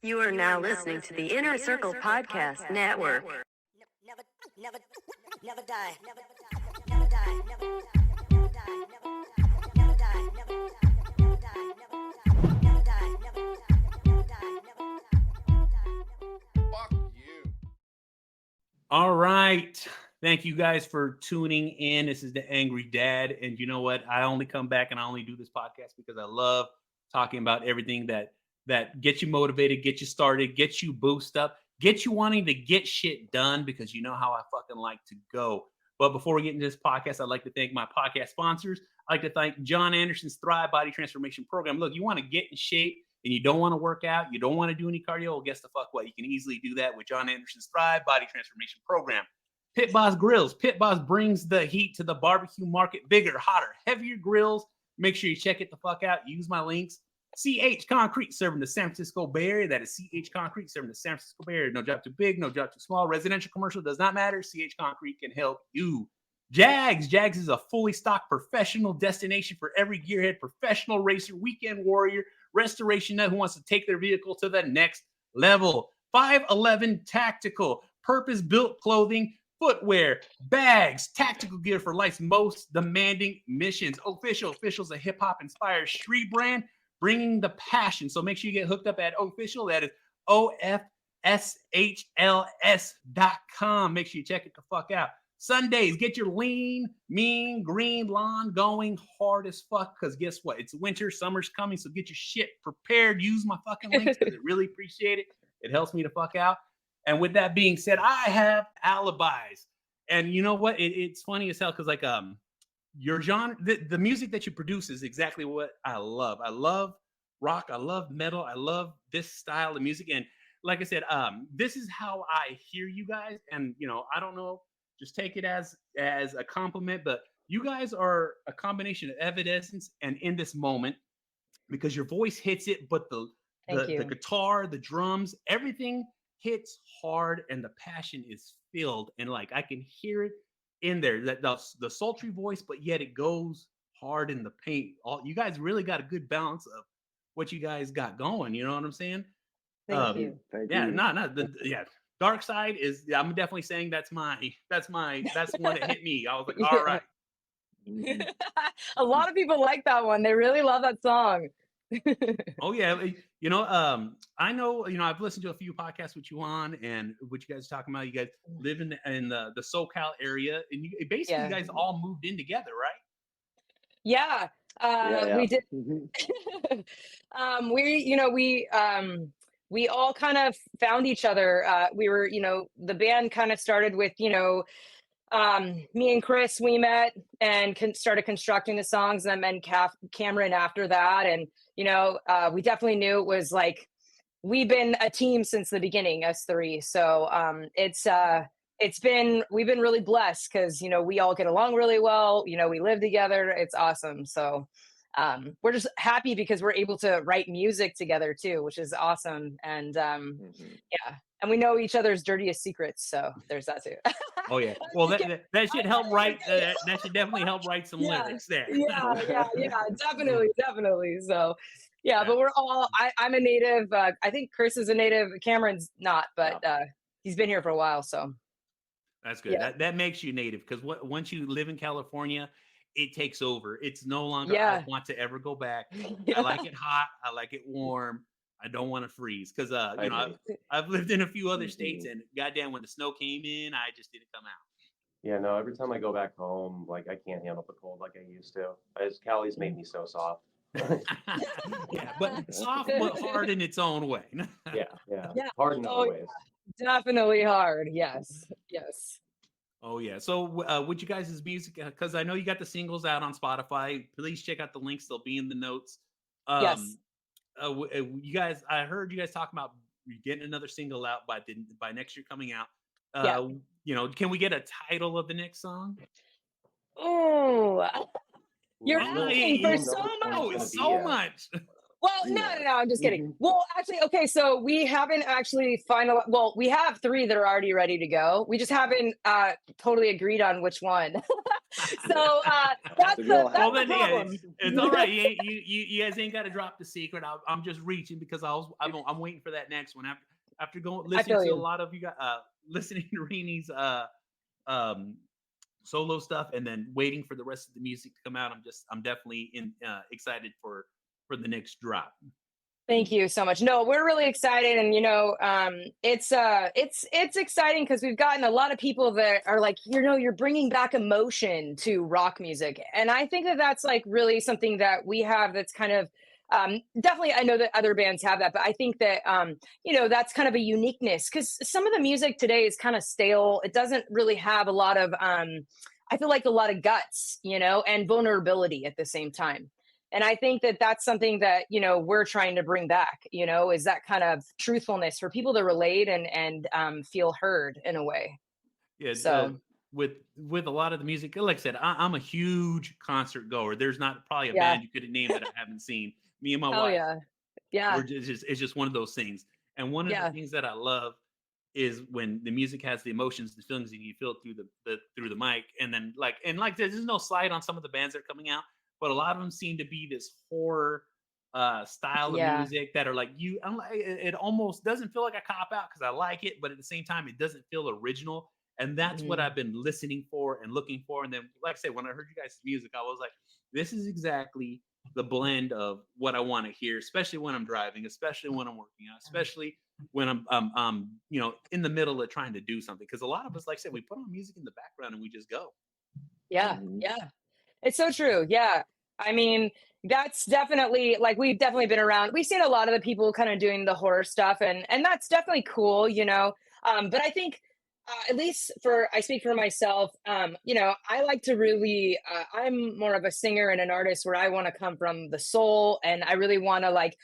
You are now listening to the Inner Circle Podcast Network. Never, never, never die. Never die. Never die. Never die. Never die. Never die. Never die. Never die. Never die. Fuck you. All right. Thank you guys for tuning in. This is the Angry Dad. And you know what? I only come back and I only do this podcast because I love talking about everything that gets you motivated, get you started, get you boost up, get you wanting to get shit done, because you know how I fucking like to go. But before we get into this podcast, I'd like to thank my podcast sponsors. I'd like to thank John Anderson's Thrive Body Transformation Program. Look, you want to get in shape and you don't want to work out, you don't want to do any cardio, well, guess the fuck what? You can easily do that with John Anderson's Thrive Body Transformation Program. Pit Boss Grills. Pit Boss brings the heat to the barbecue market. Bigger, hotter, heavier grills. Make sure you check it the fuck out. Use my links. CH Concrete, serving the San Francisco Bay Area. That is CH Concrete, serving the San Francisco Bay Area. No job too big, no job too small. Residential, commercial, does not matter. CH Concrete can help you. Jegs. Jegs is a fully stocked professional destination for every gearhead, professional racer, weekend warrior, restoration nut who wants to take their vehicle to the next level. 511 Tactical, purpose-built clothing, footwear, bags, tactical gear for life's most demanding missions. Official's a hip-hop inspired street brand, bringing the passion. So make sure you get hooked up at Official. That is OFSHLS.com. Make sure you check it the fuck out. Sundays, get your lean, mean, green lawn going hard as fuck, because guess what? It's winter, summer's coming, so get your shit prepared. Use my fucking links, because I really appreciate it. It helps me to fuck out. And with that being said, I have Alibis. And you know what? It's funny as hell, because like your genre, the music that you produce is exactly what I love. I love rock, I love metal, I love this style of music. And like I said, this is how I hear you guys. And you know, I don't know, just take it as a compliment, but you guys are a combination of Evanescence and In This Moment, because your voice hits it, but the guitar, the drums, everything hits hard, and the passion is filled, and like I can hear it in there, that the sultry voice, but yet it goes hard in the paint. You guys really got a good balance of what you guys got going. You know what I'm saying? Thank you. Yeah. Dark Side is. I'm definitely saying that's one that hit me. I was like, all right. A lot of people like that one. They really love that song. Oh yeah, you know, I know, you know, I've listened to a few podcasts with you on, and what you guys are talking about. You guys live in the SoCal area, and you guys all moved in together, right? Yeah, we did. We all kind of found each other. We were, you know, the band kind of started with, you know, me and Chris, we met and started constructing the songs, and then Cameron after that. And, you know, we definitely knew it was like, we've been a team since the beginning, us three. So we've been really blessed, because, you know, we all get along really well. You know, we live together. It's awesome. So we're just happy because we're able to write music together too, which is awesome. And yeah. And we know each other's dirtiest secrets, so there's that too. Oh yeah. Well, that should help write. That should definitely help write some lyrics there. Yeah, definitely. So, yeah, but we're all. I'm a native. I think Chris is a native. Cameron's not, but he's been here for a while. So that's good. Yeah. That makes you native, because once you live in California, it takes over. It's no longer I want to ever go back. I like it hot. I like it warm. I don't want to freeze, because you know, I've lived in a few other states, and goddamn, when the snow came in, I just didn't come out. Yeah, no, every time I go back home, like I can't handle the cold like I used to. Cali's made me so soft. Yeah, but soft but hard in its own way. yeah. Hard in other ways. Definitely hard. Yes. Oh yeah. So with you guys' music, because I know you got the singles out on Spotify. Please check out the links; they'll be in the notes. Yes. You guys, I heard you guys talking about getting another single out by next year coming out. You know, can we get a title of the next song? Oh, you're asking for so much. Well, no, I'm just kidding. Well, actually, okay, so we haven't actually finalized. Well, we have 3 that are already ready to go. We just haven't totally agreed on which one. So that's The the girl that's Well, the then, yeah, problem. it's all right. You guys ain't got to drop the secret. I'm just reaching because I'm waiting for that next one after going I listening feel to a you. lot of you guys listening to Rini's um solo stuff and then waiting for the rest of the music to come out. I'm definitely excited for the next drop. Thank you so much. No, we're really excited, and it's exciting because we've gotten a lot of people that are like, you're bringing back emotion to rock music, and I think that that's like really something that we have. That's kind of definitely. I know that other bands have that, but I think that that's kind of a uniqueness because some of the music today is kind of stale. It doesn't really have a lot of I feel like a lot of guts, and vulnerability at the same time. And I think that that's something that we're trying to bring back, is that kind of truthfulness for people to relate and feel heard in a way. Yeah, So with a lot of the music, like I said, I'm a huge concert goer. There's not probably a yeah, band you could name that I haven't seen. Me and my hell wife, yeah, yeah, it's just one of those things. And one of the yeah, things that I love is when the music has the emotions, the feelings, and you feel it through the mic. And then like there's no slide on some of the bands that are coming out, but a lot of them seem to be this horror style of yeah, music that are like I'm like it almost doesn't feel like a cop out because I like it, but at the same time it doesn't feel original. And that's what mhm, I've been listening for and looking for. And then, like I said, when I heard you guys' music, I was like, this is exactly the blend of what I want to hear, especially when I'm driving, especially when I'm working out, especially when I'm in the middle of trying to do something. Because a lot of us, like I said, we put on music in the background and we just go. yeah, Mhm. yeah. It's so true. Yeah. I mean, that's definitely like we've definitely been around. We've seen a lot of the people kind of doing the horror stuff and that's definitely cool. But I think at least for I speak for myself, I like to really I'm more of a singer and an artist where I want to come from the soul and I really want to like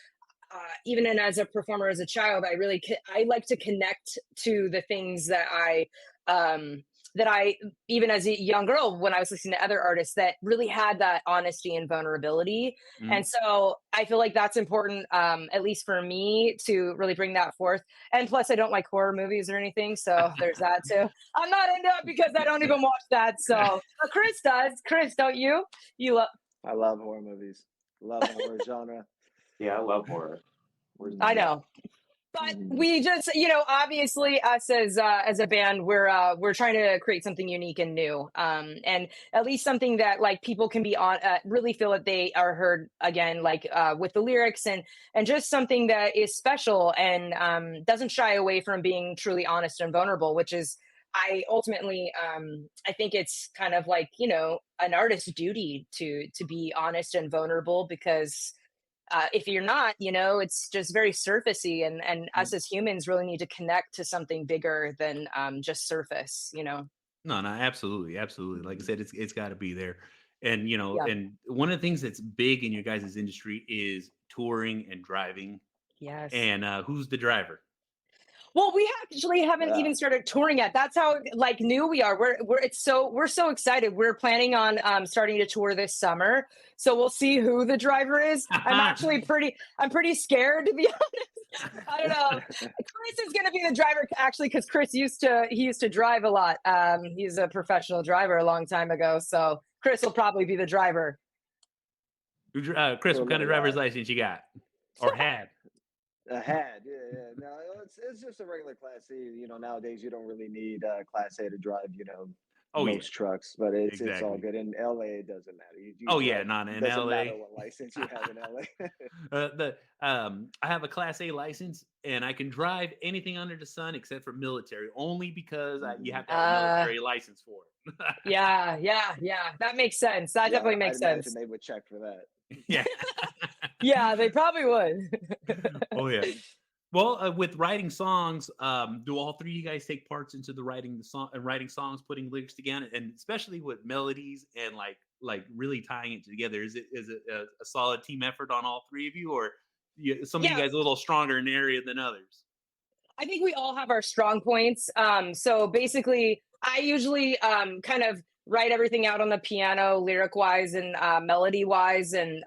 even as a performer as a child I like to connect to the things um that I even as a young girl when I was listening to other artists that really had that honesty and vulnerability. And Mhm. so I feel like that's important, at least for me, to really bring that forth. And plus I don't like horror movies or anything, so there's that too. I'm not into it because I don't even watch that. So but Chris does. Chris, don't you? You love I love horror movies. Love that horror genre. Yeah, I love horror. Where's I Mhm. yeah. know. But Mhm. we just, obviously us as a band, we're trying to create something unique and new, and at least something that like people can be on, really feel that they are heard again, like with the lyrics and just something that is special and doesn't shy away from being truly honest and vulnerable, which is. I ultimately, I think it's kind of like an artist's duty to be honest and vulnerable because if you're not, it's just very surfacey, and us as humans really need to connect to something bigger than just surface. No, absolutely, absolutely. Like I Mhm. said, it's got to be there. And Yeah. and one of the things that's big in your guys' industry is touring and driving. Yes. And who's the driver? Well, we actually haven't Yeah. even started touring yet. That's how like new we are. We're so excited. We're planning on starting to tour this summer. So we'll see who the driver is. I'm pretty scared to be honest. I don't know. Chris is going to be the driver actually because he used to drive a lot. He's a professional driver a long time ago. So Chris will probably be the driver. Chris, For a what kind of little driver's while. license you got or had? A had, yeah. No, it's just a regular Class C. Nowadays you don't really need Class A to drive. Oh yeah, Most trucks, but it's all exactly. good. In LA, it doesn't matter. You Oh yeah, drive. not in Doesn't matter LA. what license you have in LA. The I have a Class A license, and I can drive anything under the sun except for military, only because you Mhm. have to have a Uh, military license for it. yeah, yeah, yeah. That makes sense. That Yeah, definitely I'd makes imagine sense. they would check for that. Yeah. Yeah, they probably would. Oh yeah. Well, with writing songs, do all three of you guys take parts into the writing the song and writing songs, putting lyrics together, and especially with melodies and like really tying it together? Is it a solid team effort on all three of you, or some of you Yeah, guys a little stronger in an area than others? I think we all have our strong points. So basically, I usually kind of write everything out on the piano, lyric wise and melody wise, and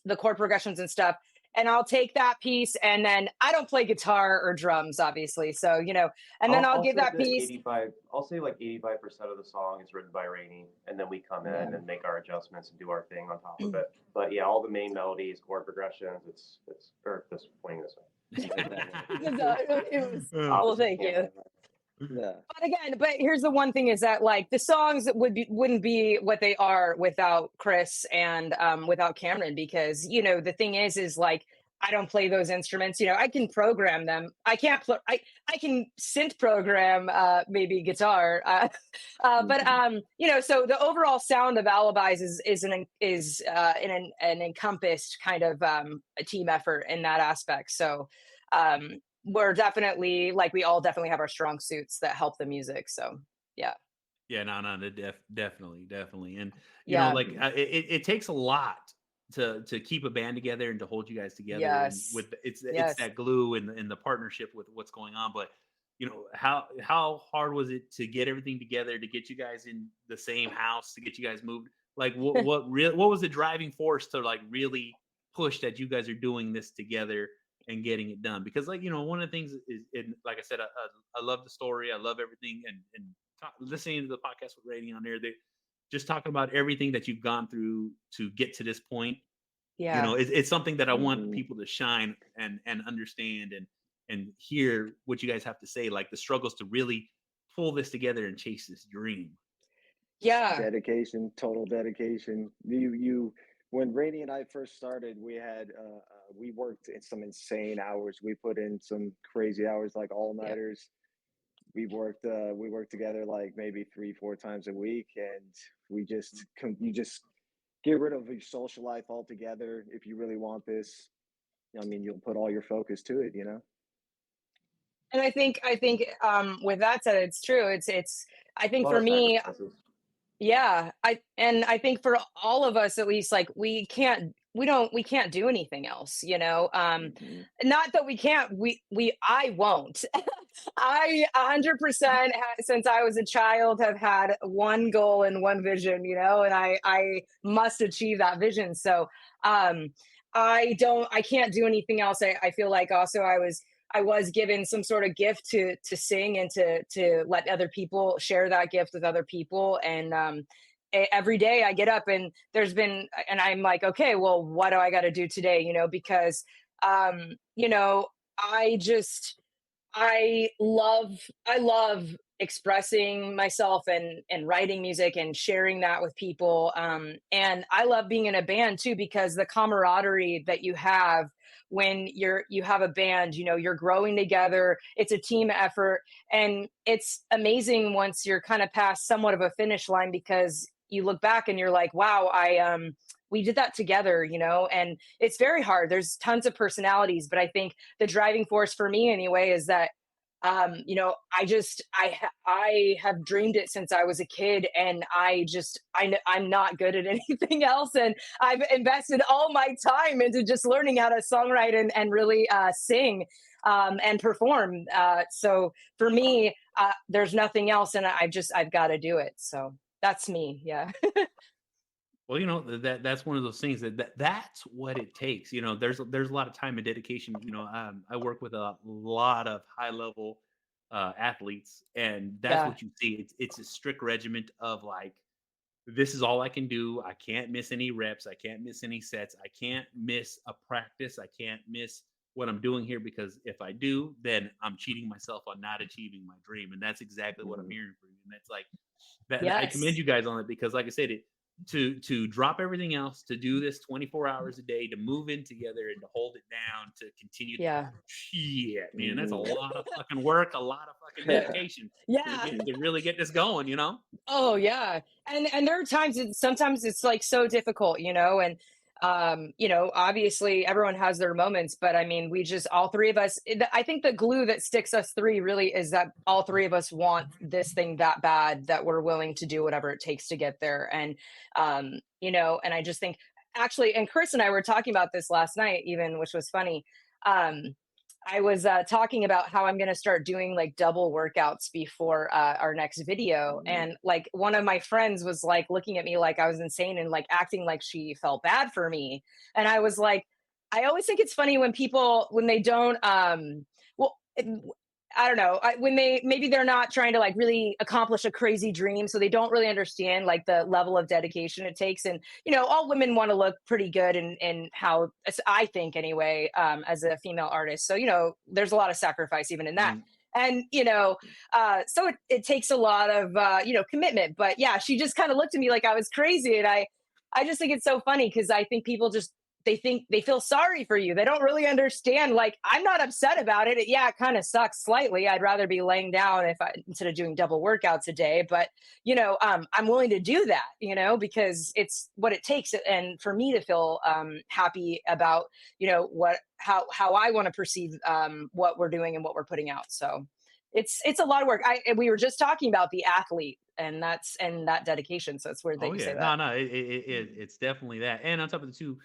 the chord progressions and stuff. and I'll take that piece, and then I don't play guitar or drums, obviously. So, you know, and then I'll give say that that piece. 85. I'll say like 85% of the song is written by Rainey, and then we come in and make our adjustments and do our thing on top of it. But yeah, all the main melodies, chord progressions, it's or this playing this way. It was, Oh. well, thank you. Yeah. But again, but here's the one thing is that like the songs wouldn't be what they are without Chris and without Cameron, because you know the thing is like I don't play those instruments. You know, I can program them. I can't play. I can synth program maybe guitar, but you know, so the overall sound of Alibis is an encompassed kind of a team effort in that aspect. So we're definitely like we all definitely have our strong suits that help the music. So yeah. Yeah, no, definitely, and you Yeah. know, like it takes a lot to keep a band together and to hold you guys together. And Yes. with it's Yes. that glue and the partnership with what's going on. But you know, how hard was it to get everything together, to get you guys in the same house, to get you guys moved? Like what was the driving force to like really push that you guys are doing this together and getting it done? Because like, you know, one of the things is, and like I said, I love the story, I love everything, and listening to the podcast with Rainy on there, they just talking about everything that you've gone through to get to this point. Yeah. You know, it's something that I want people to shine and understand and hear what you guys have to say, like the struggles to really pull this together and chase this dream. Yeah. Dedication, total dedication. You when Rainey and I first started, we had we worked in some insane hours. We put in some crazy hours, like all-nighters. We worked together like maybe 3-4 times a week, and you just get rid of your social life altogether if you really want this. I mean, you'll put all your focus to it, you know. And I think with that said, it's true. It's I think for me, yeah, I think for all of us at least, like we can't do anything else, you know. Not that we can't, I won't. I 100% since I was a child have had one goal and one vision, you know, and I must achieve that vision. So I can't do anything else. I feel like also I was given some sort of gift to sing and to let other people share that gift with other people. And every day I get up and and I'm like, okay, well, what do I got to do today? You know, because you know, I love expressing myself and writing music and sharing that with people. And I love being in a band too, because the camaraderie that you have when you have a band, you know, you're growing together, it's a team effort, and it's amazing once you're kind of past somewhat of a finish line, because you look back and you're like, wow, we did that together, you know. And it's very hard, there's tons of personalities, but I think the driving force for me anyway is that you know, I have dreamed it since I was a kid, and I'm not good at anything else, and I've invested all my time into just learning how to songwrite and really sing and perform. So for me, there's nothing else, and I've got to do it. So that's me. Yeah. Well, you know, that's one of those things that's what it takes. You know, there's a lot of time and dedication. You know, I work with a lot of high level athletes, and that's Yeah. what you see. It's a strict regiment of like, this is all I can do. I can't miss any reps. I can't miss any sets. I can't miss a practice. I can't miss what I'm doing here, because if I do, then I'm cheating myself on not achieving my dream. And that's exactly what I'm hearing from you. And that's like that. I commend Yes. you guys on it, because like I said, to drop everything else, to do this 24 hours a day, to move in together and to hold it down, to continue. Yeah. Shit, man, that's a lot of fucking work, a lot of fucking dedication Yeah. to really get this going, you know? Oh yeah. And there are times sometimes it's like so difficult, you know, and you know, obviously everyone has their moments, but I mean, we just all three of us, I think the glue that sticks us three really is that all three of us want this thing that bad that we're willing to do whatever it takes to get there. And you know, and I just think actually, and Chris and I were talking about this last night even, which was funny. I was talking about how I'm going to start doing like double workouts before our next video. And like one of my friends was like looking at me like I was insane and like acting like she felt bad for me. And I was like, I always think it's funny when people, when they don't, well, I don't know, when maybe they're not trying to like really accomplish a crazy dream. So they don't really understand like the level of dedication it takes. And, all women want to look pretty good in how, I think anyway, as a female artist. So, there's a lot of sacrifice even in that. And, so it takes a lot of, commitment. But yeah, she just kind of looked at me like I was crazy. And I just think it's so funny because I think people just, they think they feel sorry for you. They don't really understand. Like, I'm not upset about it. Yeah, it kind of sucks slightly. I'd rather be laying down instead of doing double workouts a day. But I'm willing to do that. Because it's what it takes, and for me to feel happy about how I want to perceive what we're doing and what we're putting out. So it's a lot of work. We were just talking about the athlete and that dedication. So it's weird that you say that. No, it's definitely that. And on top of the two,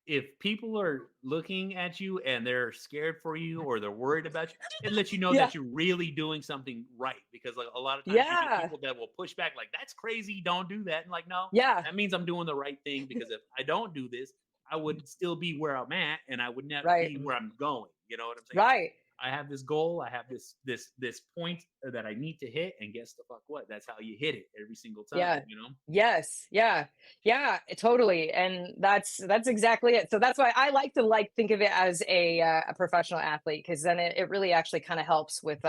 if people are looking at you and they're scared for you or they're worried about you, it lets you know that you're really doing something right. Because like a lot of times you get people that will push back, like, that's crazy, don't do that. And like, no, that means I'm doing the right thing, because if I don't do this, I would still be where I'm at and I would never be where I'm going. You know what I'm saying? Right. I have this goal. I have this point that I need to hit, and guess the fuck what? That's how you hit it every single time. Yeah. Yes. Yeah. Yeah. Totally. And that's exactly it. So that's why I like to think of it as a professional athlete, because then it really actually kind of helps with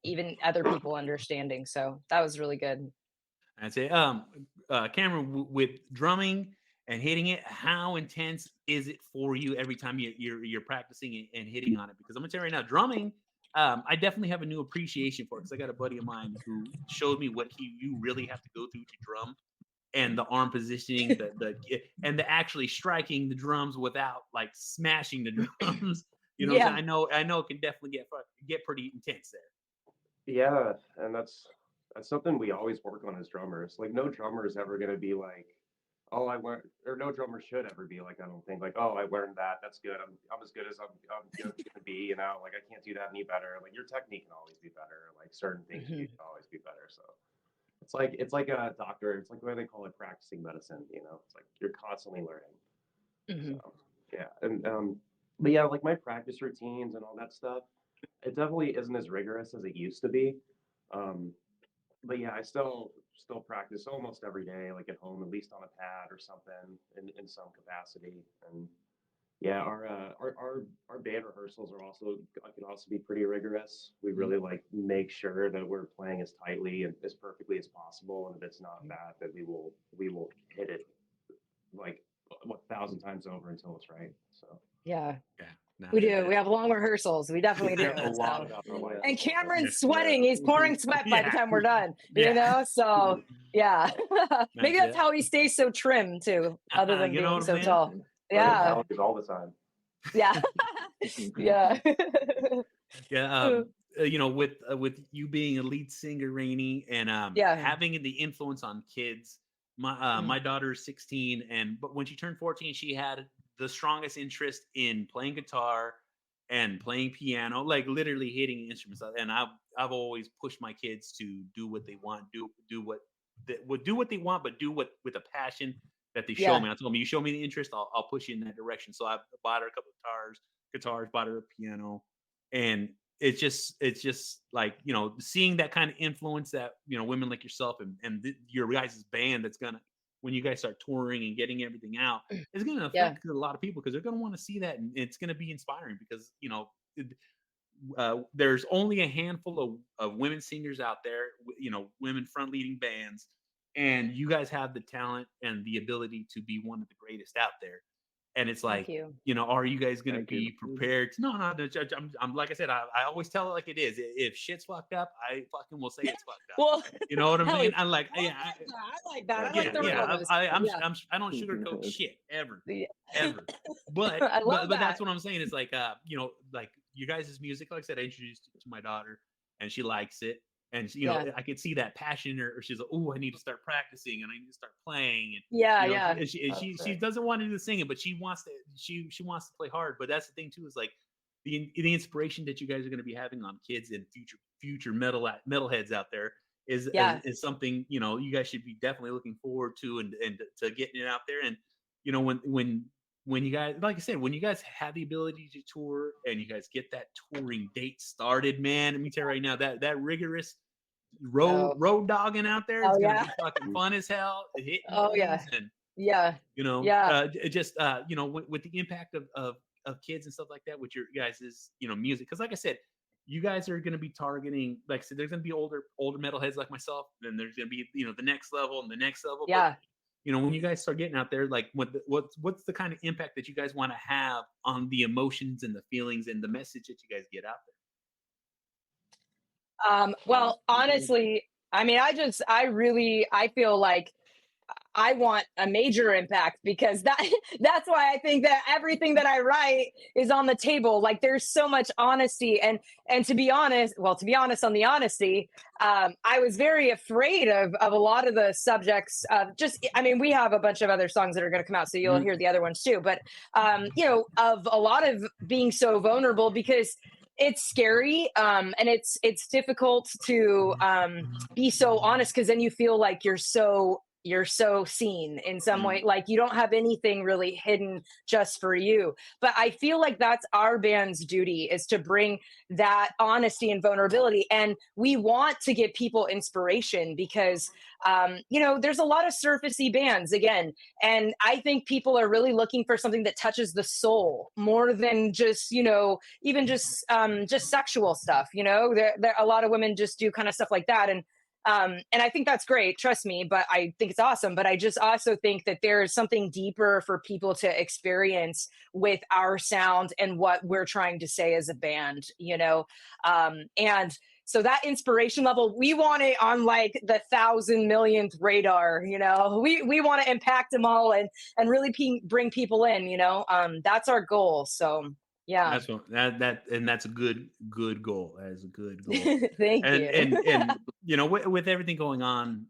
even other people understanding. So that was really good. I'd say, Cameron, with drumming and hitting it, how intense is it for you every time you're practicing and hitting on it? Because I'm gonna tell you right now, drumming, I definitely have a new appreciation for it, because I got a buddy of mine who showed me what you really have to go through to drum, and the arm positioning, and the actually striking the drums without like smashing the drums. I know it can definitely get pretty intense there. Yeah, and that's something we always work on as drummers. Like, no drummer is ever gonna be like, oh, I learned, or no drummer should ever be like, I don't think, like, oh, I learned that. That's good. I'm as good as I'm gonna be. Like, I can't do that any better. Like, your technique can always be better. Like, certain things can always be better. So it's like a doctor. It's like what they call it, practicing medicine. It's like you're constantly learning. So yeah, and but yeah, like my practice routines and all that stuff, it definitely isn't as rigorous as it used to be. But yeah, I still practice almost every day, like at home, at least on a pad or something in some capacity. And yeah, our band rehearsals can also be pretty rigorous. We really like make sure that we're playing as tightly and as perfectly as possible. And if it's not that we will hit it like 1,000 times over until it's right. So yeah. No, We do. We have long rehearsals. We definitely do. a lot of our life. And Cameron's sweating. He's pouring sweat by the time we're done. So yeah. Maybe that's how he stays so trim too, other than being so tall. Yeah. All the time. Yeah. Yeah. Yeah. With you being a lead singer, Rainey, and having the influence on kids. My daughter is 16, but when she turned 14, she had the strongest interest in playing guitar and playing piano, like literally hitting instruments. And I've always pushed my kids to do what they want, do what they want, but do what with a passion that they show me. I told them, you show me the interest, I'll push you in that direction. So I bought her a couple of guitars, bought her a piano, and it's just like, seeing that kind of influence that, women like yourself and your guys' band, that's gonna, when you guys start touring and getting everything out, it's going to affect a lot of people, because they're going to want to see that, and it's going to be inspiring, because there's only a handful of women singers out there, women front leading bands, and you guys have the talent and the ability to be one of the greatest out there. And it's like, are you guys going to be prepared? No, I'm like I said, I always tell it like it is. If shit's fucked up, I fucking will say it's fucked up. Well, you know what I'm saying? I'm like, I like that. I like the realness. I don't sugarcoat shit ever. But but that's what I'm saying. It's like, like you guys' music. Like I said, I introduced it to my daughter, and she likes it. And I could see that passion in her, or she's like, "Oh, I need to start practicing, and I need to start playing." And and she doesn't want to do the singing, but she wants to. She wants to play hard. But that's the thing too, is like the inspiration that you guys are going to be having on kids and future metalheads out there is something you guys should be definitely looking forward to, and to getting it out there. And when when you guys, like I said, when you guys have the ability to tour and you guys get that touring date started, man, let me tell you right now, that rigorous road dogging out there is gonna be fucking fun as hell. Hitting things and you know, with the impact of kids and stuff like that, with your guys' music, because like I said, you guys are going to be targeting, like I said, there's going to be older metalheads like myself, then there's going to be the next level and the next level. But, when you guys start getting out there, like what's the kind of impact that you guys want to have on the emotions and the feelings and the message that you guys get out there? Well, honestly, I mean, I feel like I want a major impact, because that's why I think that everything that I write is on the table. Like, there's so much honesty, and to be honest on the honesty, I was very afraid of a lot of the subjects. I mean, we have a bunch of other songs that are going to come out, so you'll hear the other ones too. But of a lot of being so vulnerable, because it's scary, and it's difficult to be so honest, because then you feel like you're so seen in some way, like you don't have anything really hidden just for you. But I feel like that's our band's duty, is to bring that honesty and vulnerability, and we want to give people inspiration, because there's a lot of surfacey bands again, and I think people are really looking for something that touches the soul more than just even just sexual stuff. There a lot of women just do kind of stuff like that, and I think that's great, trust me, but I think it's awesome. But I just also think that there is something deeper for people to experience with our sound and what we're trying to say as a band, and so that inspiration level, we want it on like the 1,000 millionth radar. We want to impact them all and really bring people in. That's our goal. So yeah, that's what, and that's a good goal. That is a good goal. Thank you. And with everything going on,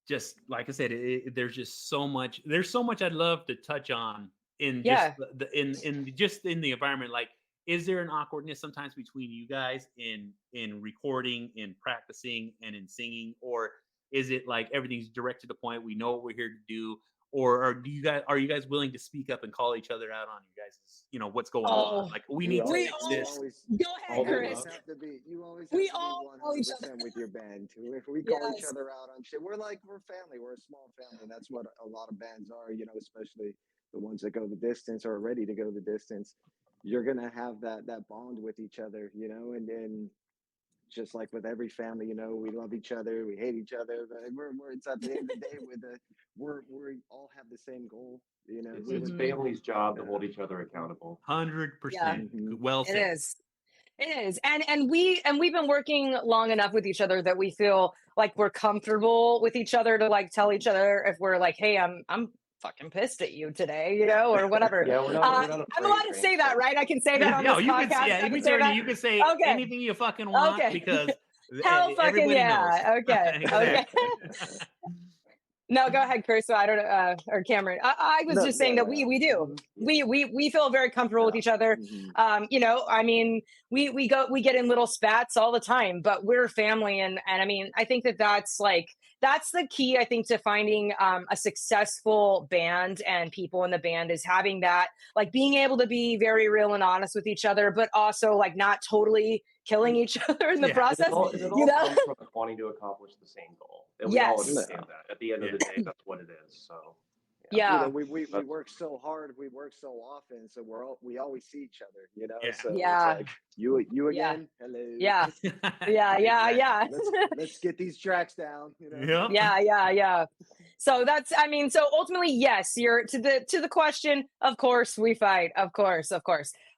just like I said, there's just so much. There's so much I'd love to touch on in just in the environment. Like, is there an awkwardness sometimes between you guys in recording, in practicing, and in singing, or is it like everything's direct to the point? We know what we're here to do. Or are you guys willing to speak up and call each other out on you guys, what's going on? Like, we need to fix this. Go ahead, Chris. You always have We to all call be each other 100% with your band too. If we call each other out on shit, we're family. We're a small family. That's what a lot of bands are, especially the ones that go the distance or are ready to go the distance. You're gonna have that bond with each other, and then just like with every family, we love each other, we hate each other, but it's at the end of the day we all have the same goal, It's family's job to hold each other accountable. 100%. Well said. It is. And we've been working long enough with each other that we feel like we're comfortable with each other to like tell each other if we're like, hey, I'm fucking pissed at you today, or whatever. Yeah, we're not I'm allowed to say that, right? I can say that on this podcast. You can say anything you fucking want, because hell fucking knows. Okay. No, go ahead, Chris. So I don't know, or Cameron. I was just saying that we do. We feel very comfortable with each other. I mean, we get in little spats all the time, but we're family, and I mean, I think that's the key, I think, to finding a successful band and people in the band, is having that, like, being able to be very real and honest with each other, but also like not totally killing each other in the process. It all comes from wanting to accomplish the same goal. And we all understand that. At the end of the day, that's what it is. So we work so hard, we work so often, so we always see each other, so it's like, you again, hello. Let's get these tracks down, So so ultimately, yes, you're to the question, of course we fight, of course,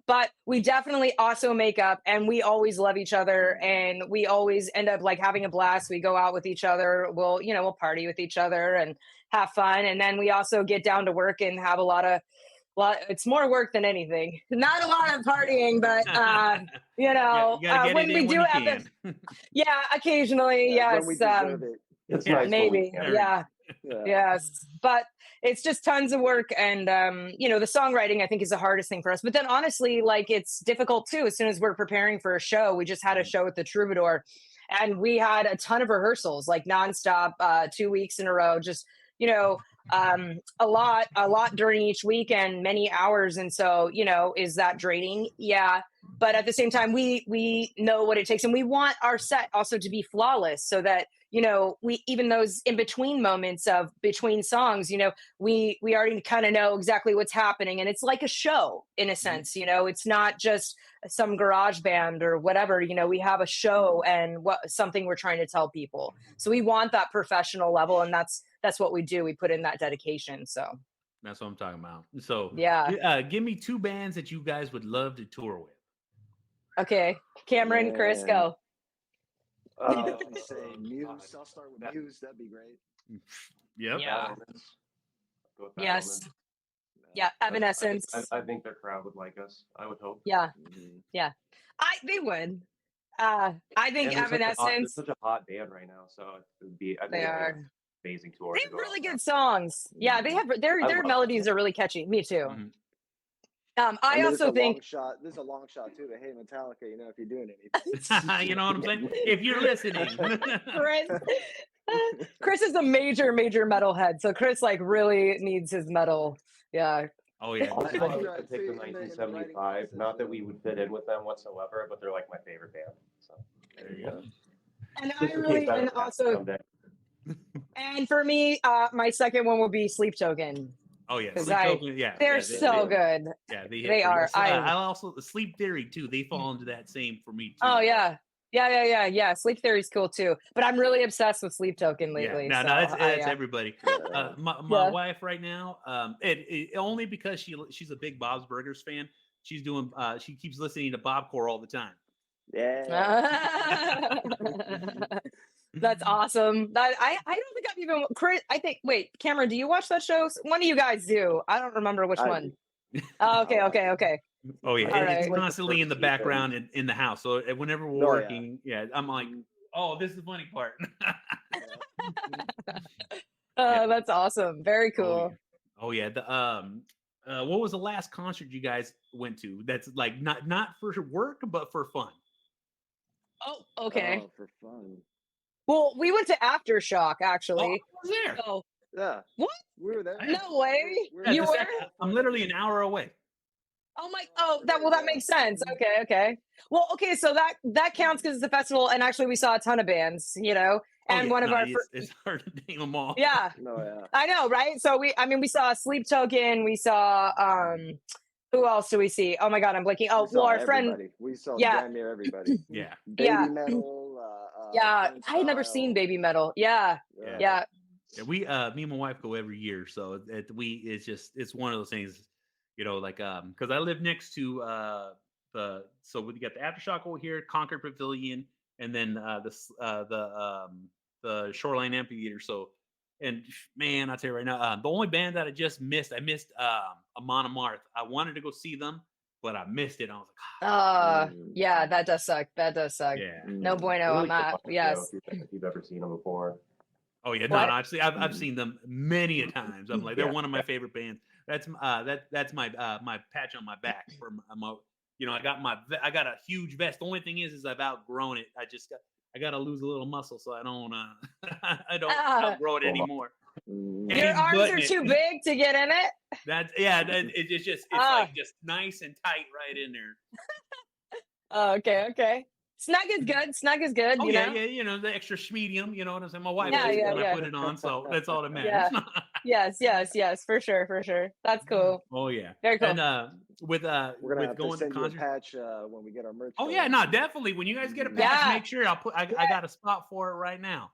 but we definitely also make up, and we always love each other, and we always end up like having a blast. We go out with each other, we'll party with each other and have fun, and then we also get down to work and have a lot. It's more work than anything. Not a lot of partying, but when we do have occasionally, yes. It's nice, maybe, yes, but it's just tons of work, and the songwriting, I think, is the hardest thing for us. But then honestly, like, it's difficult too. As soon as we're preparing for a show, we just had a show at the Troubadour, and we had a ton of rehearsals, like nonstop, 2 weeks in a row, just a lot during each week and many hours. And so, is that draining? Yeah. But at the same time, we know what it takes, and we want our set also to be flawless, so that we, even those in between moments of between songs, we already kind of know exactly what's happening, and it's like a show in a sense. It's not just some garage band or whatever. We have a show and something we're trying to tell people. So we want that professional level, and that's what we do. We put in that dedication. So That's what I'm talking about. So yeah. give me 2 bands that you guys would love to tour with. Okay, Cameron, Chris, Man. go. Definitely say Muse. I'll start with Muse. That'd be great. Yep. Yeah. Go with Yes. Battlements. Yeah, Evanescence. I think their crowd would like us. I would hope. Yeah, Mhm. yeah. They would. I think And they're Evanescence. such a hot band right now, so it would be. I think They it'd be are. an amazing tour. They to have go really on. good songs. Yeah, they have their love melodies them. are really catchy. Me too. Mhm. I And also think this is a long shot too. But hey, Metallica, if you're doing anything, You know what I'm saying? If you're listening. Chris is a major metalhead, so Chris really needs his metal. Yeah. Oh yeah. Also, I would Right, pick see, the in the writing 1975. process, Not that we would fit in with them whatsoever, but they're like my favorite band. So there you go. And just in case that ever happens someday. and for me, my second one will be Sleep Token. Oh yeah. 'Cause Sleep Token, yeah. They're yeah, so good. Yeah, They are. I also Sleep Theory too. They fall into that same for me too. Oh yeah. Yeah. Sleep Theory's cool too. But I'm really obsessed with Sleep Token lately. Yeah, no, so that's everybody. My Yeah. wife right now, it only because she's a big Bob's Burgers fan. She's doing she keeps listening to Bobcore all the time. Yeah. That's awesome. I don't think I've even Chris. Wait, Cameron, do you watch that show? One of you guys do. I don't remember which I one. do. Oh, okay. Oh yeah, All it's right. constantly in the background in the house. So whenever we're Oh, yeah. working, I'm like, oh, this is the funny part. That's awesome. Very cool. Oh yeah. The what was the last concert you guys went to? That's like not for work, but for fun. Oh, okay. Oh, for fun. Well, we went to Aftershock Oh, actually. I was there. So, Yeah. what? We were there. No way. We Yeah, You the were? second- I'm literally an hour away. That makes sense. Okay. Well, okay, so that counts because it's a festival, and actually we saw a ton of bands, and one of our it's hard to name them all. yeah, No, yeah. I know, right? So we saw Sleep Token, we saw who else do we see? Oh my god, I'm blanking. Oh, We saw well, our friend, everybody. We saw Yeah. damn near everybody. Yeah. Baby Yeah. metal. yeah, I had never seen Baby. Baby Metal. Yeah. Yeah, we me and my wife go every year, so it's one of those things, because I live next to so we got the Aftershock over here, Concord Pavilion, and then the Shoreline Amphitheater. So, and man, I'll tell you right now, the only band that I missed Amon Amarth. I wanted to go see them, but I missed it. I was like, Yeah, that does suck. yeah. No bueno Really on that. good Yes. show if you've ever seen them before. Oh yeah, What? no, actually, I've seen them many a times. I'm like, they're Yeah. one of my favorite bands. That's my my patch on my back for my, I got a huge vest. The only thing is I've outgrown it. I got to lose a little muscle, so I don't I don't outgrow it anymore. Mm. Your Ain't arms butting are it. too big to get in it. It's just like just nice and tight right in there. Okay. Snug is good. Oh you yeah, know? yeah, the extra medium, you know what I'm saying? My wife Yeah, likes it yeah, when yeah. I put it on, so that's all that matters. Yes, for sure. That's cool. Oh yeah. Very cool. And We're gonna with have to going to send you a concerts. patch when we get our merch. Oh going. yeah, no, definitely. When you guys get a patch, Yeah. make sure I got a spot for it right now.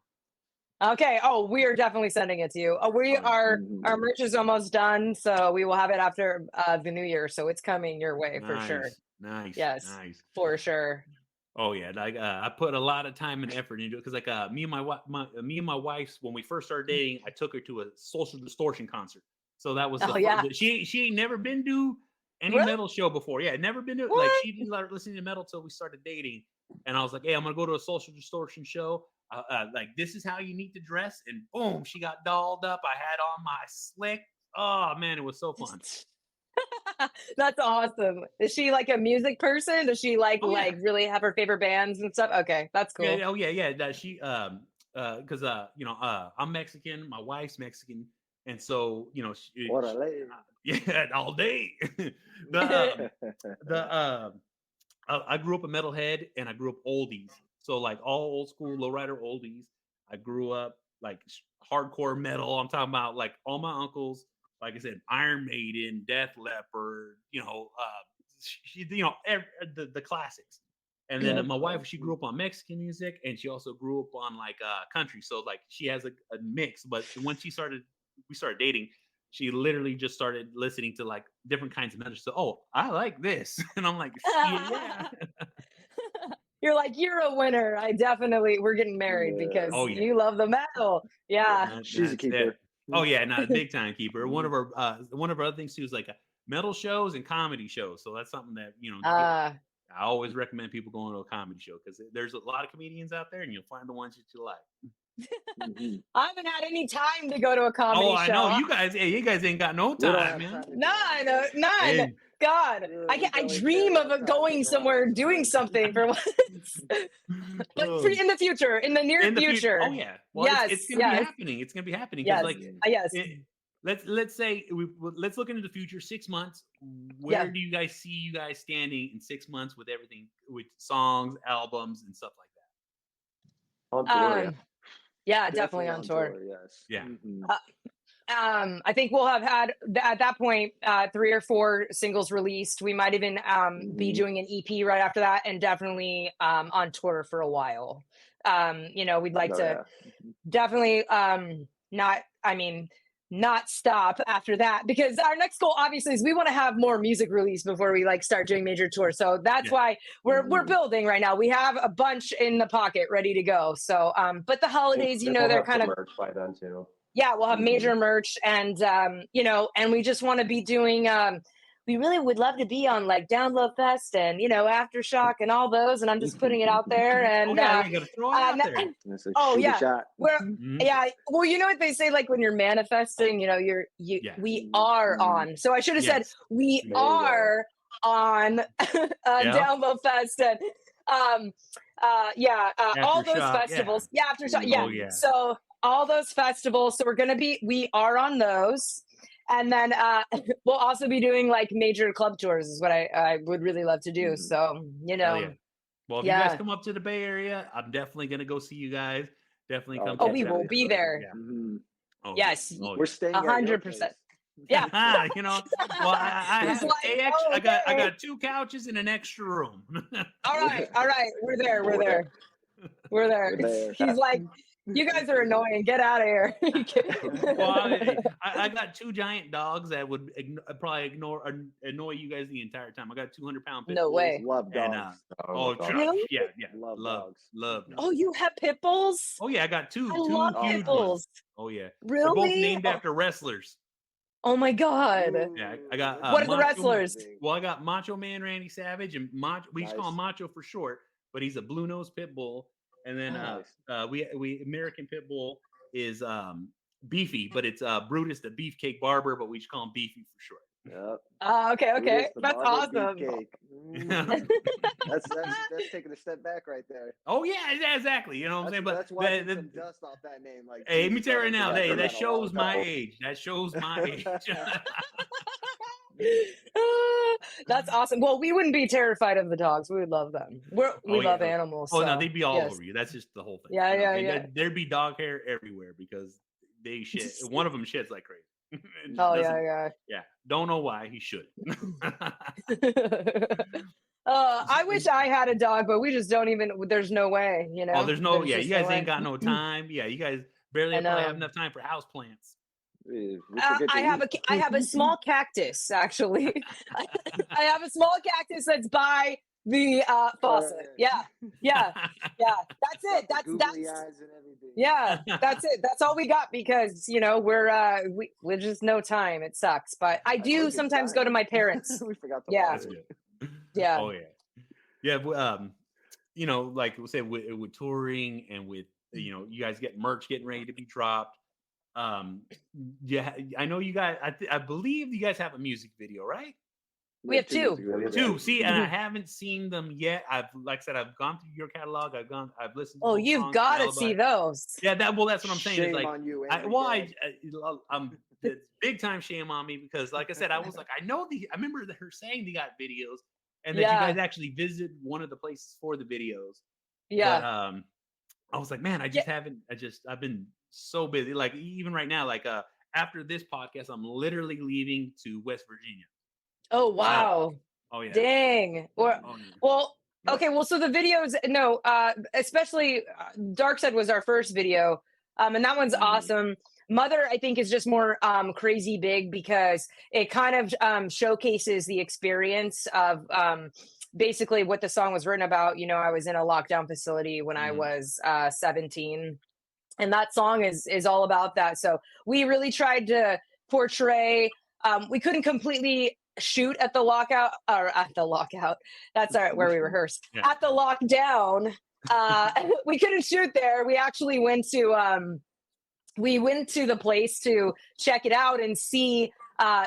Okay. Oh, we are definitely sending it to you. Our merch is almost done, so we will have it after the new year. So it's coming your way for sure. Nice. Yes. Nice. For sure. Oh yeah, like I put a lot of time and effort into it because me and my wife, when we first started dating, I took her to a Social Distortion concert. So that was she ain't never been to any Really? metal show before. Yeah, never been to What? like she didn't start listening to metal till we started dating. And I was like, hey, I'm gonna go to a Social Distortion show. Like this is how you need to dress. And boom, she got dolled up. I had on my slick. Oh man, it was so fun. That's awesome. Is she like a music person? Does she like really have her favorite bands and stuff? Okay, that's cool. Yeah. She because I'm Mexican, my wife's Mexican, And so, What a lady. yeah, all day. I grew up a metalhead and I grew up oldies. So like all old school lowrider oldies. I grew up like hardcore metal. I'm talking about like all my uncles, like I said, Iron Maiden, Def Leppard, the classics. And then my wife, she grew up on Mexican music and she also grew up on like country. So like she has a mix. But when we started dating, she literally just started listening to like different kinds of metal. So, oh, I like this. And I'm like, yeah. You're like, you're a winner. We're getting married because Oh, yeah. you love the metal. Yeah. She's a keeper. Oh yeah, not a big time keeper. One of our other things too is like metal shows and comedy shows. So that's something that I always recommend people going to a comedy show because there's a lot of comedians out there, and you'll find the ones that you like. I haven't had any time to go to a comedy show. Oh, I know you guys. Hey, you guys ain't got no time, man. None. Hey. God, I dream of going somewhere, doing something for once. But in the future, in the near future. Oh yeah. Well, yes, it's gonna be happening. It's gonna be happening. Yes. Like, Yes. Let's say let's look into the future. 6 months. Where do you guys see you guys standing in 6 months with everything, with songs, albums, and stuff like that? On tour, yeah, definitely on tour. Yes. Yeah. I think we'll have had at that point 3 or 4 singles released. We might even be doing an EP right after that, and definitely on tour for a while. We'd like to definitely not stop after that, because our next goal obviously is we want to have more music release before we like start doing major tours. So that's why we're building right now. We have a bunch in the pocket ready to go. So but the holidays, we'll they're have kind of merch by then too. Yeah, we'll have major merch, and and we just want to be doing we really would love to be on like Download Fest and Aftershock and all those, and I'm just putting it out there. And you gotta throw it out there. Shot. Well, you know what they say, like when you're manifesting, we are on. So I should have said we are on Download Fest and all those festivals. Aftershock. So all those festivals. So we are on those. And then we'll also be doing like major club tours is what I would really love to do. So, Well, if you guys come up to the Bay Area, I'm definitely going to go see you guys. Definitely come. Oh, we will be there. Yeah. Oh, yes. We're staying 100%. Yeah. Well, I got 2 couches and an extra room. All right. We're there. He's like, you guys are annoying. Get out of here. Well, I got 2 giant dogs that would probably annoy you guys the entire time. I got 200-pound pit bulls. No way. Love dogs. Really? Yeah. Love dogs. Love dogs. Oh, you have pit bulls? Oh yeah, I got 2. I 2 love huge pit bulls. Ones. Oh yeah. Really? They're both named after wrestlers. Oh my God. Yeah, I got. What are the wrestlers? Well, I got Macho Man Randy Savage and we just call him Macho for short, but he's a blue nose pit bull. And then we American Pit Bull is Beefy, but it's Brutus the Beefcake Barber, but we just call him Beefy for short. Yep. Okay. That's awesome. That's taking a step back right there. Oh yeah, exactly. You know what I'm saying? But that's why some dust off that name. Like, hey, let me tell you right now, that shows my age. That shows my age. That's awesome. Well, we wouldn't be terrified of the dogs. We would love them. We love animals. Oh so, no, they'd be all over you. That's just the whole thing. Yeah. There'd be dog hair everywhere because they shit. One of them shits like crazy. Yeah. Don't know why he should. I wish I had a dog, but we just don't even. There's no way. Oh, there's no. You guys ain't got no time. Yeah, you guys barely probably have enough time for house plants. I have a small cactus actually. I have a small cactus that's by the faucet. Yeah. That's it. That's that's it. That's all we got because we're just no time. It sucks, but I do sometimes go to my parents. We forgot the Yeah. Yeah. Oh yeah. Like we said with touring and with you guys get merch getting ready to be dropped. I know you guys. I believe you guys have a music video, right? We have 2. See, and I haven't seen them yet. I've gone through your catalog. I've listened. Oh, you've got to see those. Yeah, that's what I'm saying. Shame it's like, on you. big time shame on me because, like I said, I was like, I remember her saying they got videos, and that you Yeah. guys actually visited one of the places for the videos. Yeah. But I was like, man, I just haven't. I've been so busy. Like even right now, like after this podcast, I'm literally leaving to West Virginia. Oh wow. Oh yeah. Dang. Or Oh, yeah. well, But- okay, well, so the videos, no, especially Dark Side was our first video. And that one's awesome. Mother, I think, is just more crazy big because it kind of showcases the experience of basically what the song was written about. You know, I was in a lockdown facility when I was 17, and that song is all about that. So we really tried to portray. We couldn't completely shoot at the lockout or at the lockout. That's where we rehearse. Yeah. At the lockdown, we couldn't shoot there. We actually went to the place to check it out and see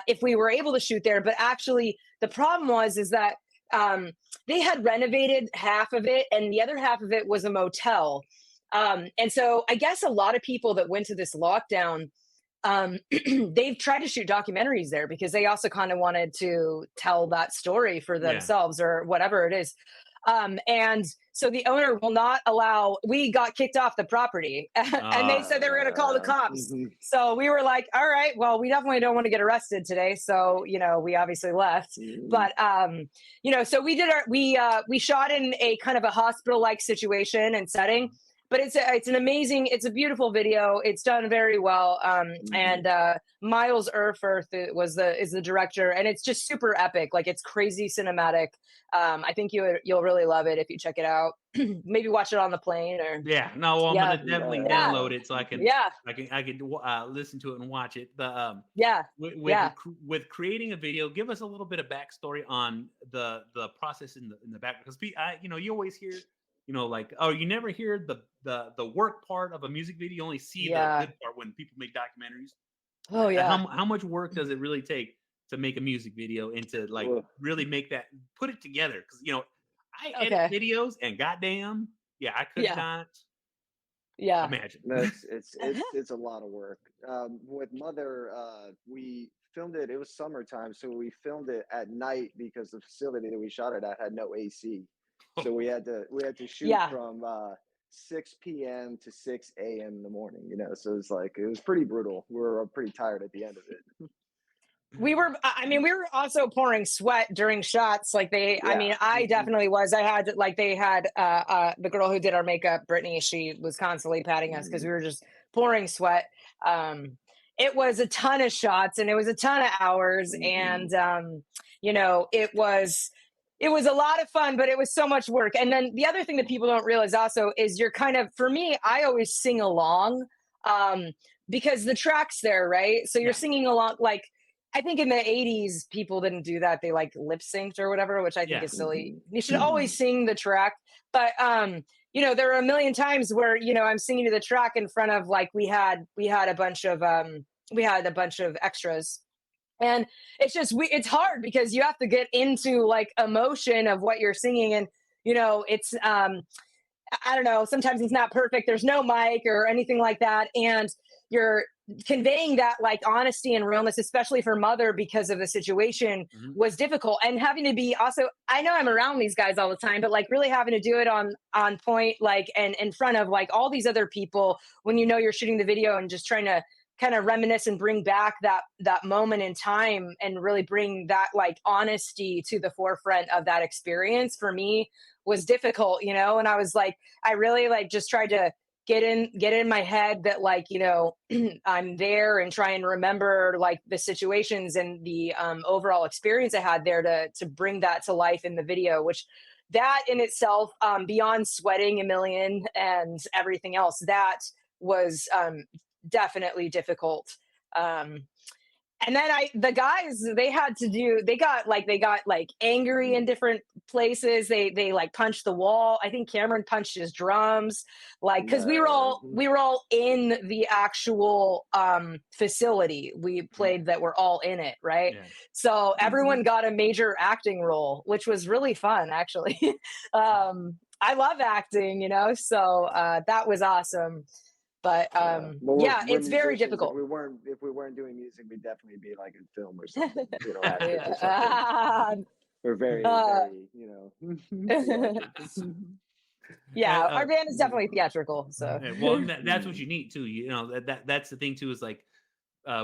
if we were able to shoot there. But actually, the problem is that they had renovated half of it, and the other half of it was a motel. And so I guess a lot of people that went to this lockdown, they've tried to shoot documentaries there because they also kind of wanted to tell that story for themselves or whatever it is. And so the owner will not allow, we got kicked off the property and they said they were going to call the cops. So we were like, all right, well, we definitely don't want to get arrested today. So, you know, we obviously left, but, you know, so we did we shot in a kind of a hospital-like situation and setting, but it's a beautiful video. It's done very well. And Miles Earth is the director, and it's just super epic. Like it's crazy cinematic. I think you'll really love it if you check it out. Maybe watch it on the plane or I'm gonna definitely download it so I can listen to it and watch it. With creating a video, give us a little bit of backstory on the process in the back, because you always hear, like, oh, you never hear the work part of a music video. You only see the good part when people make documentaries. Oh yeah. How much work does it really take to make a music video and to like really make that, put it together? Because I edit videos and goddamn, I could not imagine. It's a lot of work. With Mother, we filmed it. It was summertime, so we filmed it at night because the facility that we shot it at had no AC. So we had to shoot from 6 p.m. to 6 a.m. in the morning. So it was pretty brutal. We were pretty tired at the end of it. We were also pouring sweat during shots. Like I definitely was. I had they had the girl who did our makeup, Brittany, she was constantly patting us because we were just pouring sweat. It was a ton of shots and it was a ton of hours. And, it was a lot of fun, but it was so much work. And then the other thing that people don't realize also is for me, I always sing along because the track's there, right? So you're singing along, like, I think in the 80s, people didn't do that. They lip synced or whatever, which I think is silly. You should always sing the track. But, there are a million times where, I'm singing to the track in front of we had a bunch of extras. And it's hard because you have to get into emotion of what you're singing. And, it's, I don't know, sometimes it's not perfect. There's no mic or anything like that. And you're conveying that honesty and realness, especially for Mother, because of the situation was difficult. And having to be also, I know I'm around these guys all the time, but really having to do it on point, and in front of all these other people when you're shooting the video and just trying to kind of reminisce and bring back that moment in time and really bring that honesty to the forefront of that experience for me was difficult, and I was I really just tried to get in my head that I'm there and try and remember the situations and the overall experience I had there to bring that to life in the video, which that in itself, beyond sweating a million and everything else, that was definitely difficult. And then the guys, they got angry in different places. They punched the wall. I think Cameron punched his drums, because we were all in the actual facility. We played that we're all in it, right? Yeah. So everyone got a major acting role, which was really fun, actually. I love acting, so that was awesome. But Well, yeah, we're it's very musicians. difficult. If we weren't doing music, we'd definitely be like in film or something, actors or something. Yeah. We're very, Uh, very, theatrical. yeah, our Uh, band is definitely theatrical. So well, and that's what you need too. That's the thing too. Is like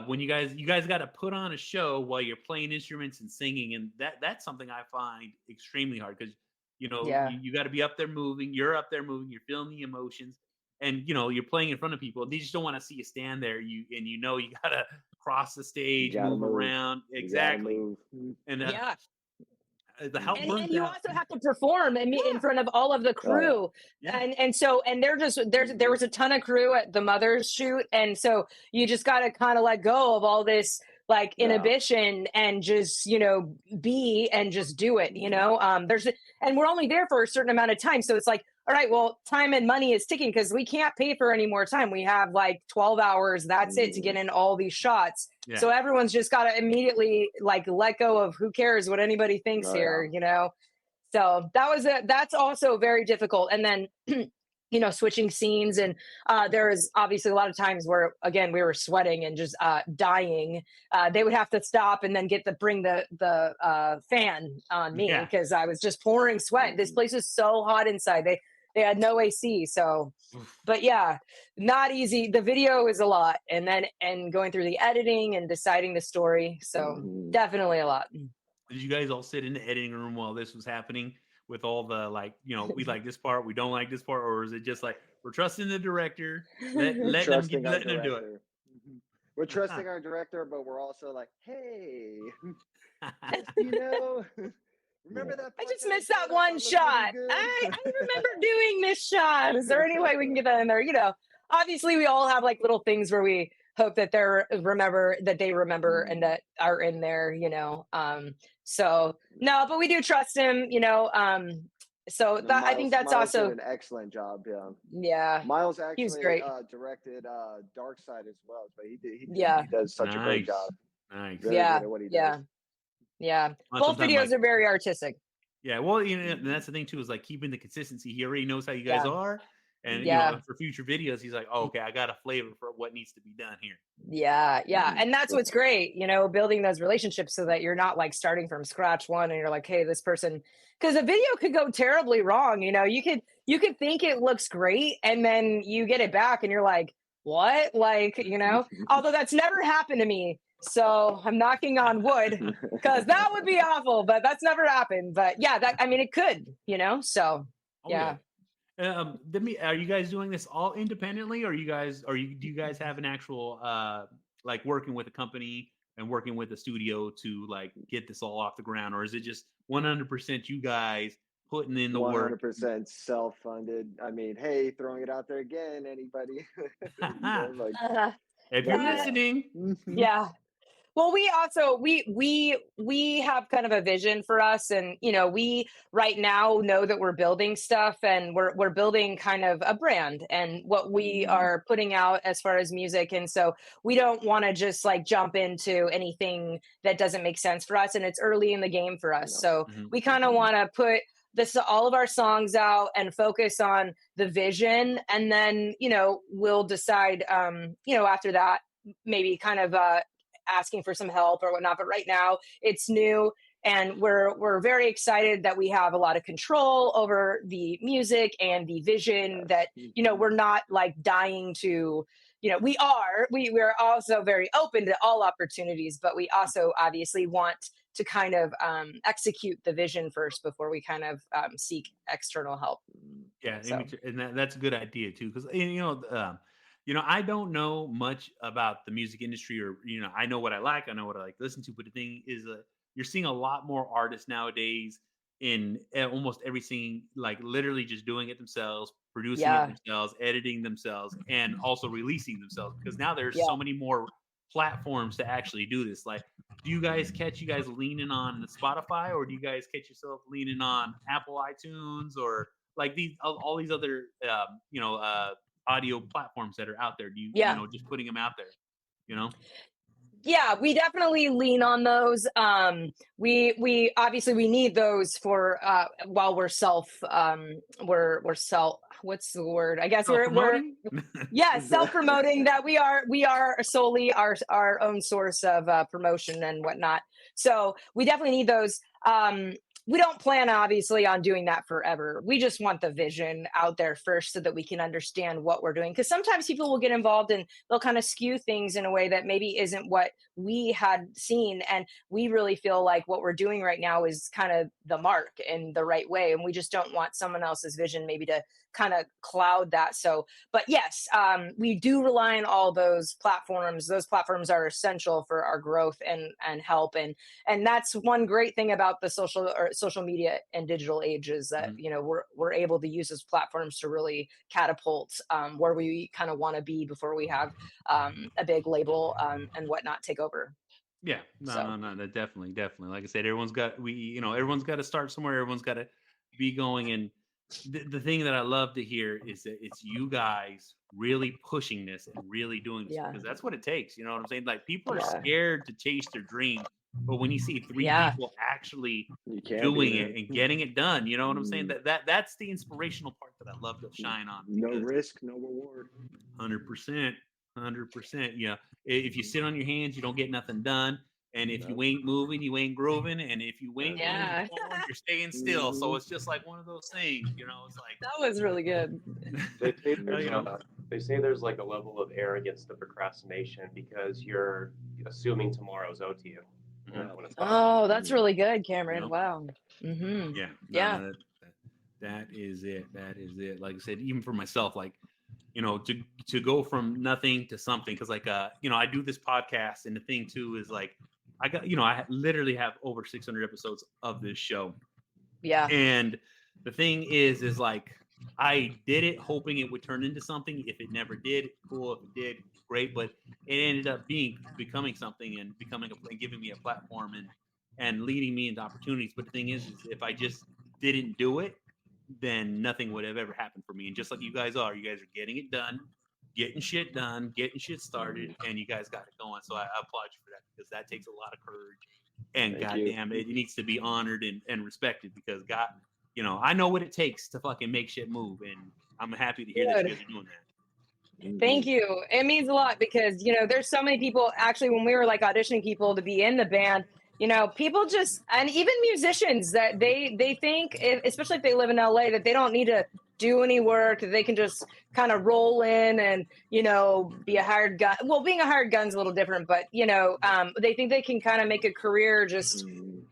when you guys got to put on a show while you're playing instruments and singing, and that's something I find extremely hard because yeah, you got to be up there moving. You're up there moving. You're feeling the emotions, and you're playing in front of people. They just don't want to see you stand there. You gotta cross the stage, You gotta move move. around. You gotta Exactly. move. And yeah. the help And burnt you out. also have to perform in front of all of the Oh, yeah. crew. Yeah. And they're just there was a ton of crew at the Mother's shoot, and so you just got to kind of let go of all this like Yeah. inhibition and just be and just do it. And we're only there for a certain amount of time, so it's like, all right, well, time and money is ticking because we can't pay for any more time. We have like 12 hours, that's it, to get in all these shots. Yeah. So everyone's just got to immediately like let go of who cares what anybody thinks Oh, here, yeah. So that's also very difficult. And then switching scenes, and there is obviously a lot of times where again we were sweating and just dying. They would have to stop and then bring the fan on me Yeah. because I was just pouring sweat. This place is so hot inside. They had no AC, so but yeah, not easy. The video is a lot, and going through the editing and deciding the story, so definitely a lot. Did you guys all sit in the editing room while this was happening with all the we like this part, we don't like this part, or is it just like we're trusting the director, letting them Trusting our letting them do it? director. We're trusting our director, but we're also like, hey, remember that? I part just that missed did? that I one thought looked shot. pretty good. I remember doing this shot. Is there any way we can get that in there? Obviously we all have like little things where we hope that they remember and that are in there, so no, but we do trust him, so And that I think that's Miles also did an excellent job. Yeah. yeah, Miles he was actually great. directed Dark Side as well, but Yeah. he does such a great job. Nice. Very Yeah, good at what he yeah. does. Yeah, Well, both sometimes, videos are very artistic. Yeah, well, and that's the thing too, is like keeping the consistency. He already knows how you guys Yeah. are, and Yeah. for future videos, he's like, oh, okay, I got a flavor for what needs to be done here. Yeah, and that's what's great, building those relationships so that you're not like starting from scratch one and you're like, hey, this person, because a video could go terribly wrong. You could think it looks great and then you get it back and you're like, what? Like, although that's never happened to me. So I'm knocking on wood because that would be awful, but that's never happened. But yeah, it could, so Oh, yeah. Are you guys doing this all independently, or do you guys have an actual like working with a company and working with a studio to like get this all off the ground, or is it just 100% you guys putting in the work? 100% self-funded. I mean, hey, throwing it out there again, anybody? If you're listening, Yeah. Well, we also we have kind of a vision for us, and we right now know that we're building stuff, and we're building kind of a brand and what we are putting out as far as music, and so we don't want to just like jump into anything that doesn't make sense for us, and it's early in the game for us, so we kind of want to put all of our songs out and focus on the vision, and then we'll decide after that maybe kind of asking for some help or whatnot. But right now it's new, and we're very excited that we have a lot of control over the music and the vision, that we're not like dying to we're also very open to all opportunities, but we also obviously want to kind of execute the vision first before we kind of seek external help. Yeah, So. and that's a good idea too, because I don't know much about the music industry, or I know what I like, I know what I like to listen to, but the thing is, you're seeing a lot more artists nowadays in almost everything, like literally just doing it themselves, producing it themselves, editing themselves, and also releasing themselves, because now there's so many more platforms to actually do this. Like, do you guys catch you guys leaning on Spotify, or do you guys catch yourself leaning on Apple iTunes, or like all these other audio platforms that are out there? Do you just putting them out there? Yeah, we definitely lean on those. We obviously we need those for while we're self, what's the word? I guess we're Self-promoting? yeah, self-promoting that we are solely our own source of promotion and whatnot. So we definitely need those. We don't plan obviously on doing that forever. We just want the vision out there first so that we can understand what we're doing. Because sometimes people will get involved and they'll kind of skew things in a way that maybe isn't what we had seen. And we really feel like what we're doing right now is kind of the mark in the right way. And we just don't want someone else's vision maybe to kind of cloud that. So but yes, we do rely on all those platforms. Those platforms are essential for our growth and help. And that's one great thing about the social media and digital age is that Mhm. we're able to use those platforms to really catapult where we kind of want to be before we have a big label and whatnot take over. Yeah, So no, that definitely. Like I said, everyone's got to start somewhere. Everyone's got to be going. And the thing that I love to hear is that it's you guys really pushing this and really doing this yeah, because that's what it takes. You know what I'm saying? Like people are yeah, scared to chase their dream, but when you see three yeah. people actually You can do doing that. it and getting it done, you know what I'm saying? Mm, That's the inspirational part that I love to shine on no because risk, no reward. 100%, 100%. Yeah. If you sit on your hands, you don't get nothing done. And if you No. ain't moving, you ain't grooving. And if you ain't That's right. moving Yeah, forward, you're staying still. So Hmm. it's just like one of those things, it's that was really good. They say like, there's they say there's like a level of arrogance to procrastination because you're assuming tomorrow's owed to you mhm, when it's not. Oh, that's Mm. really good, Cameron. yep, Wow. Mm-hmm. yeah, Yeah. no, that is it. That is it. Like I said, even for myself, like, to go from nothing to something. Cause like, I do this podcast and the thing too is like, I literally have over 600 episodes of this show. Yeah. And the thing is like I did it hoping it would turn into something. If it never did, cool. If it did, great. But it ended up becoming something and and giving me a platform and leading me into opportunities. But the thing is if I just didn't do it, then nothing would have ever happened for me. And just like you guys are getting it done, getting shit done, getting shit started, and you guys got it going. So I applaud you for that because that takes a lot of courage and Thank you. goddamn, it needs to be honored and respected because God, I know what it takes to fucking make shit move, and I'm happy to hear that you Good. guys are doing that. Thank Mhm. you. It means a lot because, there's so many people actually when we were like auditioning people to be in the band, people just and even musicians that they think especially if they live in LA that they don't need to do any work, that they can just kind of roll in and, be a hired gun. Well, being a hired gun's a little different, but they think they can kind of make a career just Mhm.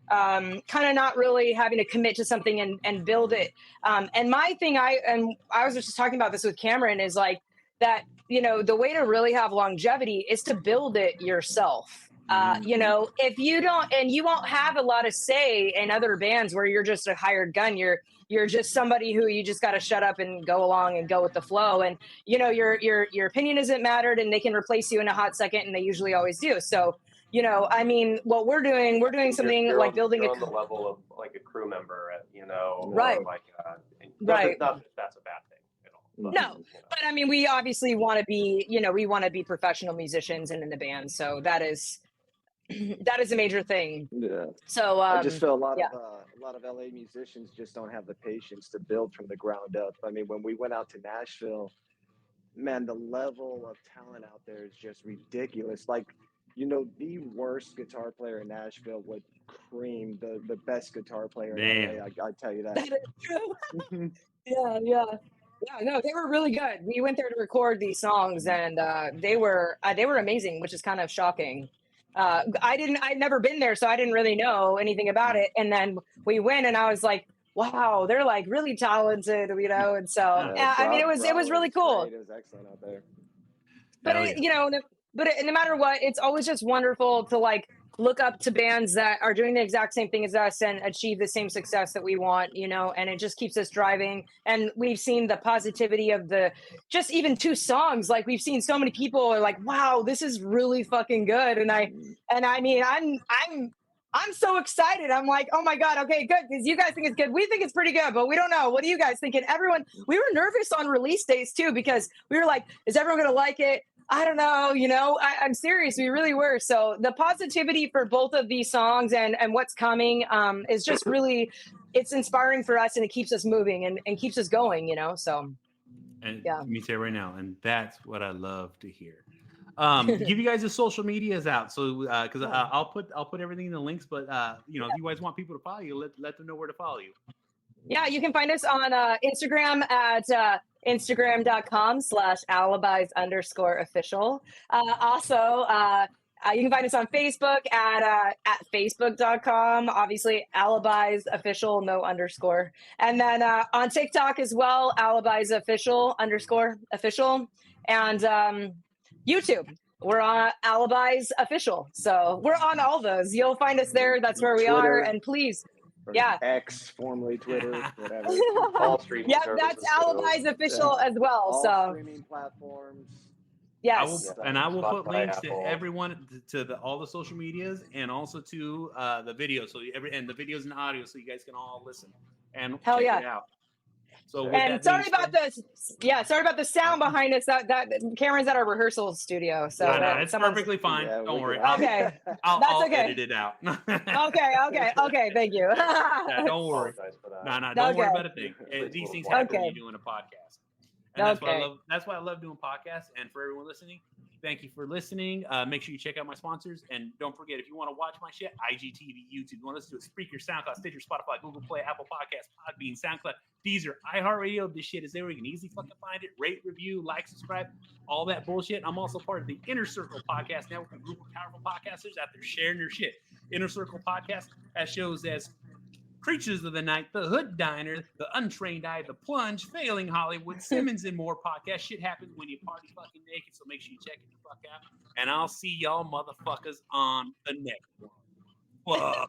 kind of not really having to commit to something and build it. And my thing, I was just talking about this with Cameron, is like that, the way to really have longevity is to build it yourself. Mhm. If you don't, and you won't have a lot of say in other bands where you're just a hired gun, you're just somebody who you just got to shut up and go along and go with the flow. And your opinion isn't mattered, and they can replace you in a hot second, and they usually always do. So I mean, what we're doing You're, something you're like on building you're a on the level of like a crew member, right, or like right. not that that's a bad thing at all, but No, Mhm. but I mean, we obviously want to be, we want to be professional musicians and in the band. So that is that is a major thing. Yeah. So I just feel yeah, a lot of LA musicians just don't have the patience to build from the ground up. I mean, when we went out to Nashville, man, the level of talent out there is just ridiculous. Like, the worst guitar player in Nashville would cream the best guitar player in Damn. LA. I tell you that. that is true. Yeah, yeah. Yeah, no, they were really good. We went there to record these songs, and they were amazing, which is kind of shocking. I'd never been there, so I didn't really know anything about it. And then we went, and I was like, wow, they're like really talented, And so, I mean, it was Bravo really was cool. great. It was excellent out there. But Hell yeah. no matter what, it's always just wonderful to like look up to bands that are doing the exact same thing as us and achieve the same success that we want, and it just keeps us driving. And we've seen the positivity of the just even two songs. Like we've seen so many people are like, wow, this is really fucking good. Mhm. And I mean, I'm so excited. I'm like, oh my God, okay, good. Because you guys think it's good. We think it's pretty good, but we don't know. What do you guys think? And everyone, we were nervous on release days too, because we were like, is everyone gonna like it? I don't know, I'm serious. We really were. So the positivity for both of these songs and what's coming is just really, it's inspiring for us, and it keeps us moving and keeps us going, so. And Yeah. let me say it right now, and that's what I love to hear. Give you guys the social medias out, so because I'll put everything in the links, but if you guys want people to follow you, let them know where to follow you. Yeah, you can find us on Instagram at Instagram.com/alibis_official. Also, you can find us on Facebook at facebook.com, obviously Alibis official, no underscore. And then on TikTok as well, Alibis official _official. And YouTube, we're on Alibis official. So we're on all those. You'll find us there. That's where we are. Twitter. And please, Or yeah. X, formerly Twitter, whatever. All streaming Yep, services. that's Alibis official as well. All So streaming platforms. yes, I will put Spotify, links Apple. to everyone to all the social medias, and also to the video. So and the videos and audio, so you guys can all listen and Hell check yeah. it out. So with and that sorry being about said- sorry about the sound behind us. That Cameron's at our rehearsal studio, so No, no, that it's someone's- perfectly fine. Yeah, Don't we worry. can- Okay. I'll That's okay. edit it out. Okay, thank you. Yeah, don't worry. Apologize for that. No, don't worry Okay. about a thing. These things Okay. happen when you're doing a podcast. And that's why I Okay. love. That's why I love doing podcasts. And for everyone listening, thank you for listening. Make sure you check out my sponsors, and don't forget, if you want to watch my shit, IGTV, YouTube. You want to listen to it, Spreaker, SoundCloud, Stitcher, Spotify, Google Play, Apple Podcasts, Podbean, SoundCloud, Deezer, iHeartRadio. This shit is there. You can easily fucking find it. Rate, review, like, subscribe, all that bullshit. I'm also part of the Inner Circle Podcast Network, a group of powerful podcasters out there sharing their shit. Inner Circle Podcast has shows as Creatures of the Night, The Hood Diner, The Untrained Eye, The Plunge, Failing Hollywood, Simmons and More podcast. Shit happens when you party fucking naked, so make sure you check it the fuck out. And I'll see y'all motherfuckers on the next one. Whoa.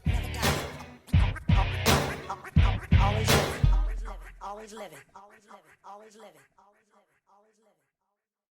Never die. Always living. Always living. Always living. Always living. Always living.